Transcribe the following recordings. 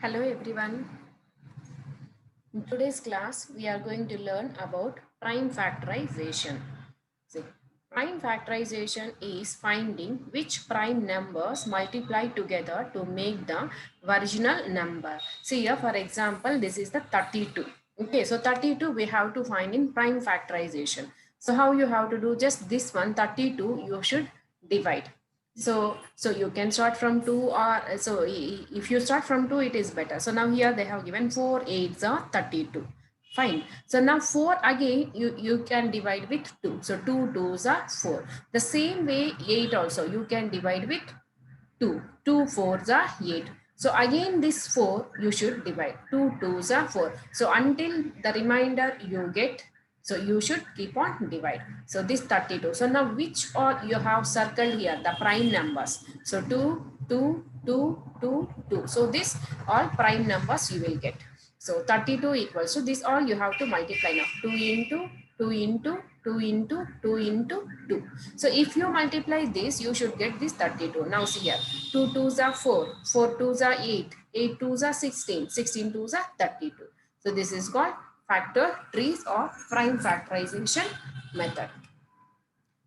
Hello everyone. In today's class, we are going to learn about prime factorization. See, prime factorization is finding which prime numbers multiply together to make the original number. See here, for example, this is the 32. Okay, so 32 we have to find in prime factorization. So how you have to do just this one 32 you should divide. So you can start from 2 or if you start from 2 it is better. So now here they have given 4 8s are 32. Fine. So now 4 again you can divide with 2. So 2 2s are 4. The same way 8 also you can divide with 2. 2 4s are 8. So again this 4 you should divide. 2 2s are 4. So until the remainder you get, so you should keep on divide. So this 32. So now which all you have circled here, the prime numbers. So 2, 2, 2, 2, 2. So this all prime numbers you will get. So 32 equals to this all you have to multiply now. 2 into 2 into 2 into 2 into 2. So if you multiply this, you should get this 32. Now see here. 2 2s are 4, 4 2s are 8, 8 2s are 16, 16 2s are 32. So this is called factor trees or prime factorization method.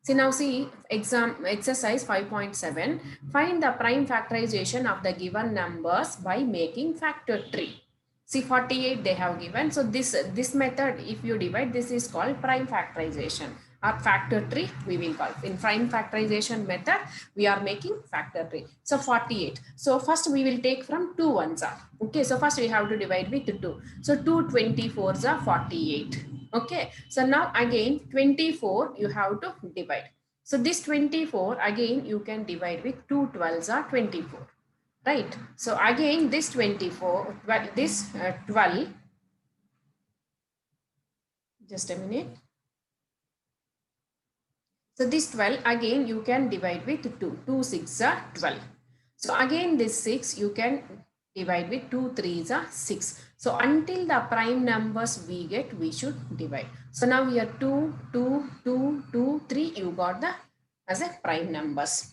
So now see exercise 5.7. Find the prime factorization of the given numbers by making factor tree. See 48 they have given. So this method, if you divide, this is called prime factorization or factor tree we will call. In prime factorization method we are making factor tree. So 48. So first we will take from 2 ones are. Okay, so first we have to divide with 2. So 2 24s are 48. Okay, so now again 24 you have to divide. So this 24 again you can divide with 2 12s are 24. Right. So again this 24, well, this 12, just a minute. So this 12 again you can divide with 2. 2 6 are 12. So again this 6 you can divide with 2 3s are 6. So until the prime numbers we get, we should divide. So now here 2, 2, 2, 2, 3 you got the as a prime numbers.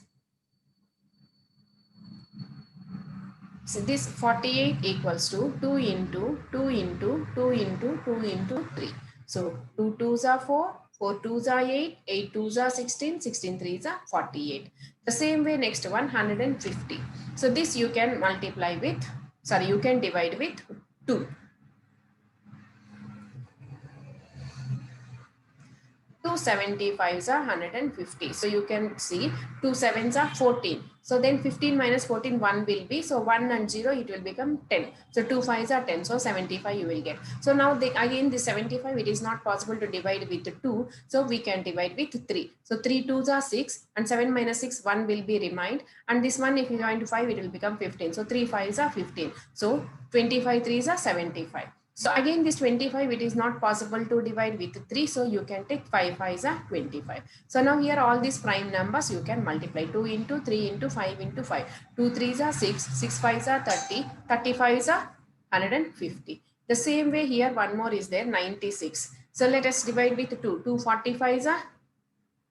So this 48 equals to 2 into 2 into 2 into 2 into 3. So 2 2s are 4, 4 2s are 8, 8 2s are 16, 16 3s are 48. The same way next one 150. So this you can multiply with, sorry, you can divide with 2. 2 75s are 150. So you can see 2 7s are 14. So then 15 minus 14, 1 will be. So 1 and 0, it will become 10. So 2 5s are 10. So 75 you will get. So now again the 75, it is not possible to divide with 2. So we can divide with 3. So 3 2s are 6 and 7 minus 6, 1 will be remained. And this one if you join to 5, it will become 15. So 3 5s are 15. So 25 3s are 75. So again this 25, it is not possible to divide with 3. So you can take 5 5s are 25. So now here all these prime numbers you can multiply. 2 into 3 into 5 into 5. 2 3s are 6, 6 5s are 30, 35s are 150. The same way here one more is there, 96. So let us divide with 2. 2 45s are,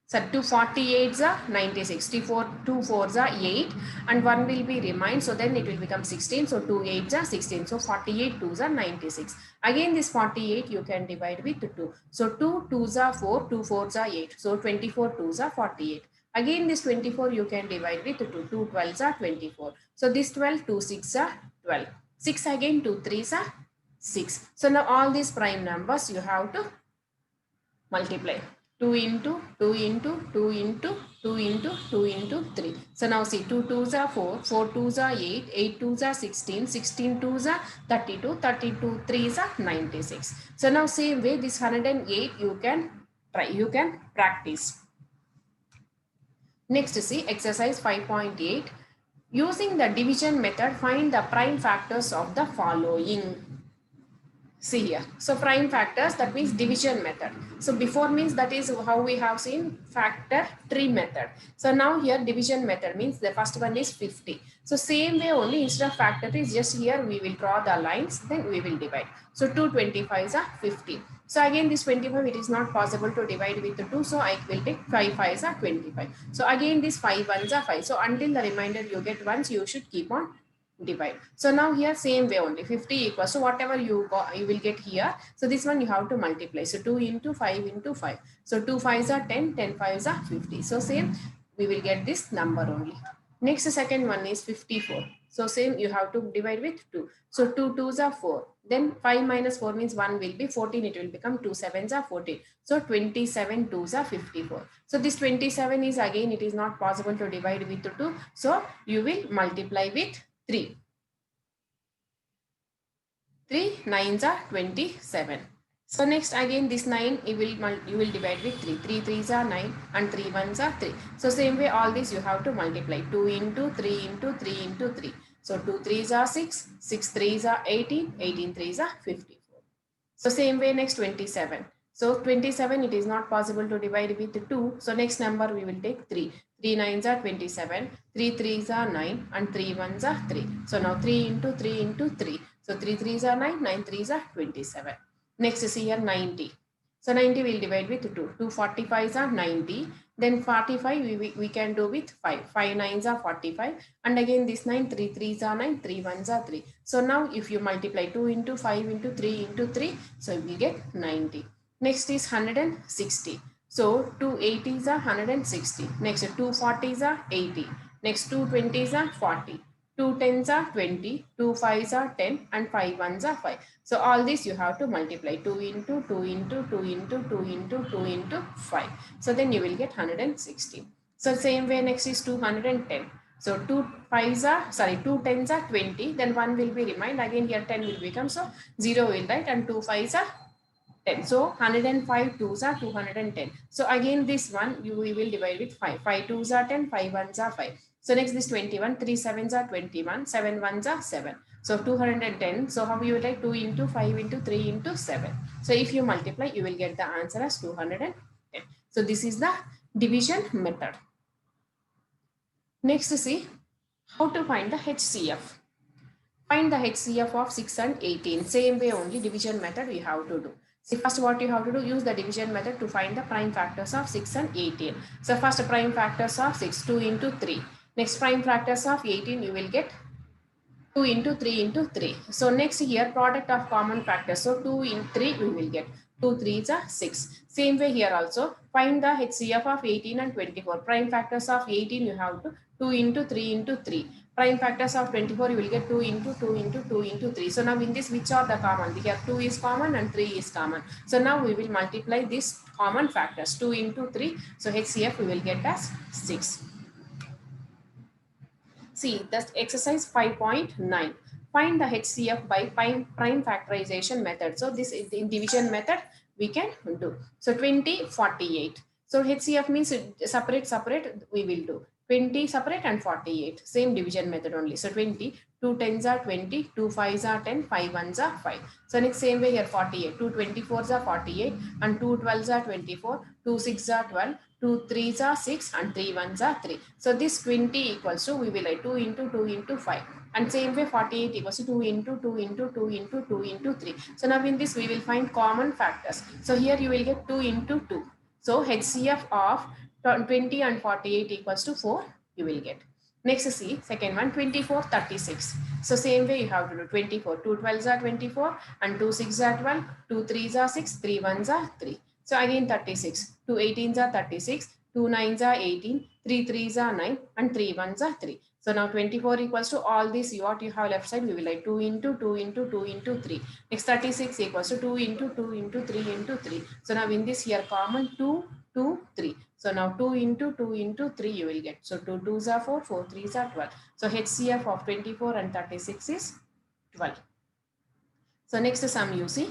so 2 48s are 96, 2 4s are 8 and 1 will be remain. So then it will become 16. So 2 8s are 16. So 48 2s are 96. Again this 48 you can divide with 2. So 2 2s are 4, 2 4s are 8. So 24 2s are 48. Again this 24 you can divide with 2. 2 12s are 24. So this 12, 2 6 are 12. 6 again 2 3s are 6. So now all these prime numbers you have to multiply. 2 into 2 into 2 into 2 into 2 into 3. So now see 2 2s are 4, 4 2s are 8, 8 2s are 16, 16 2s are 32, 32 3s are 96. So now same way this 108 you can try, you can practice. Next see exercise 5.8. Using the division method, find the prime factors of the following. See here. So prime factors, that means division method. So before means that is how we have seen factor tree method. So now here division method means the first one is 50. So same way only, instead of factor tree, just here we will draw the lines, then we will divide. So 2 25s are 50. So again this 25, it is not possible to divide with 2. So I will take 5 5s are 25. So again this 5 1s are 5. So until the remainder you get ones, you should keep on divide. So now here same way only 50 equals to whatever you got, you will get here. So this one you have to multiply. So 2 into 5 into 5. So 2 5s are 10, 10 5s are 50. So same we will get this number only. Next second one is 54. So same you have to divide with 2. So 2 2s are 4. Then 5 minus 4 means 1 will be 14. It will become 2 7s are 14. So 27 2s are 54. So this 27 is again it is not possible to divide with 2. So you will multiply with 3. 3 9s are 27. So next again this 9 you will divide with 3. 3 3s are 9 and 3 1s are 3. So same way all this you have to multiply 2 into 3 into 3 into 3. So 2 3s are 6, 6 3s are 18, 18 3s are 54. So same way next 27. So 27 it is not possible to divide with 2. So next number we will take 3. 3 9s are 27, 3 3s are 9 and 3 1s are 3. So now 3 into 3 into 3. So 3 3s are 9, 9 3s are 27. Next is here 90. So 90 will divide with 2. 2 45s are 90. Then 45 we can do with 5. 5 9s are 45. And again this 9, 3 3s are 9, 3 1s are 3. So now if you multiply 2 into 5 into 3 into 3, so you will get 90. Next is 160. So 2 80s are 160. Next 2 40s are 80. Next 2 20s are 40. 2 10s are 20, 2 5s are 10 and 5 1s are 5. So all this you have to multiply 2 into 2 into 2 into 2 into 2 into 5. So then you will get 160. So same way next is 210. So 2 5s are, sorry, 2 10s are 20, then 1 will be remained. Again here 10 will become, so 0 will write and 2 5s are 10. So 105 2s are 210. So again this one we will divide with 5. 5 2s are 10, 5 1s are 5. So next this 21, 3 7s are 21, 7 1s are 7. So 210. So how you will like 2 into 5 into 3 into 7. So if you multiply, you will get the answer as 210. So this is the division method. Next see how to find the HCF. Find the HCF of 6 and 18. Same way only division method we have to do. See first what you have to do, use the division method to find the prime factors of 6 and 18. So first prime factors of 6, 2 into 3. Next prime factors of 18 you will get 2 into 3 into 3. So next here product of common factors. So 2 in 3 we will get 2 3s are 6. Same way here also find the HCF of 18 and 24. Prime factors of 18 you have to 2 into 3 into 3. Prime factors of 24 you will get 2 into 2 into 2 into 3. So now in this which are the common? Here 2 is common and 3 is common. So now we will multiply this common factors 2 into 3. So HCF we will get as 6. See, that's exercise 5.9. Find the HCF by prime factorization method. So this is the division method we can do. So 20, 48. So HCF means separate we will do. 20 separate and 48. Same division method only. So 20, 2 10s are 20, 2 5s are 10, 5 1s are 5. So next same way here 48. 2 24s are 48 and 2 12s are 24, 2 6s are 12, 2 3s are 6 and 3 1s are 3. So this 20 equals to, we will write 2 into 2 into 5. And same way 48 equals to 2 into 2 into 2 into 2 into 3. So now in this we will find common factors. So here you will get 2 into 2. So HCF of 20 and 48 equals to 4 you will get. Next see second one 24 36. So same way you have to do 24. 2 12s are 24 and 2 6s are 12, 2 3s are 6, 3 1s are 3. So again 36. 2 18s are 36, 2 9s are 18, 3 3s are 9 and 3 1s are 3. So now 24 equals to all this what you have left side we will like 2 into 2 into 2 into 3. Next 36 equals to 2 into 2 into 3 into 3. So now in this here common 2, 2, 3. So now 2 into 2 into 3 you will get. So 2 2s are 4, 4 3s are 12. So HCF of 24 and 36 is 12. So next sum you see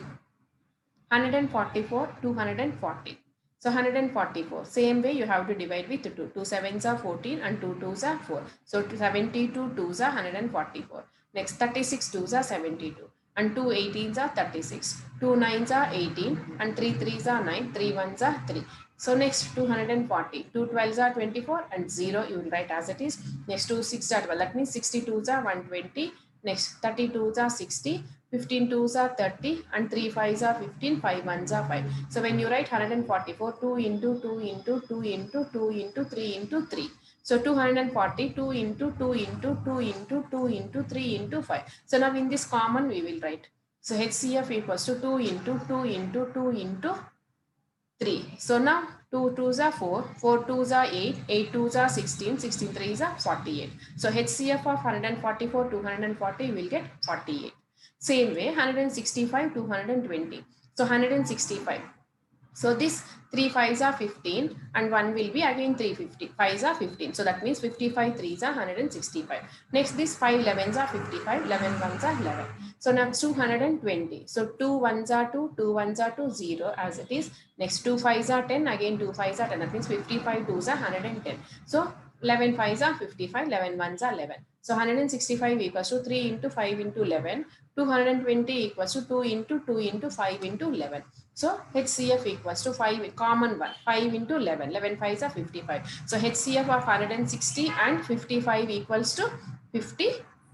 144, 240. So 144. Same way you have to divide with 2. 2 7s are 14 and 2 2s are 4. So 72 2s are 144. Next 36 2s are 72 and 2 18s are 36. 2 9s are 18 and 3 3s are 9. 3 1s are 3. So next 240. 2 12s are 24 and 0 you will write as it is. Next 2 6 are 12. That means 62s are 120. Next 32s are 60. 15 2s are 30 and 3 5s are 15, 5 1s are 5. So when you write 144, 2 into 2 into 2 into 2 into 3 into 3. So 240, 2 into 2 into 2 into 2 into 3 into 5. So now in this common we will write. So HCF equals to 2 into 2 into 2 into 3. So now 2 2s are 4, 4 2s are 8, 8 2s are 16, 16 3s are 48. So HCF of 144, 240 will get 48. Same way 165, 220. So 165. So this 3 5s are 15 and 1 will be again 350. 5s are 15. So that means 55 3s are 165. Next this 5 11s are 55, 11 1s are 11. So next 220. So 2 1s are 2, 2 1s are 2, 0 as it is. Next 2 5s are 10, again 2 5s are 10. That means 55 2s are 110. So 11 5s are 55, 11 1s are 11. So 165 equals to 3 into 5 into 11. 220 equals to 2 into 2 into 5 into 11. So HCF equals to 5, common one, 5 into 11, 11 5s are 55. So HCF of 160 and 55 equals to 50.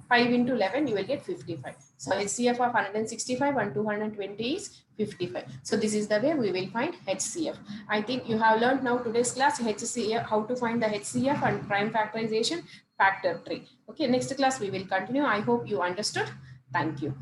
5 into 11, you will get 55. So HCF of 165 and 220 is 55. So this is the way we will find HCF. I think you have learned now today's class HCF, how to find the HCF and prime factorization factor tree. Okay, next class we will continue. I hope you understood. Thank you.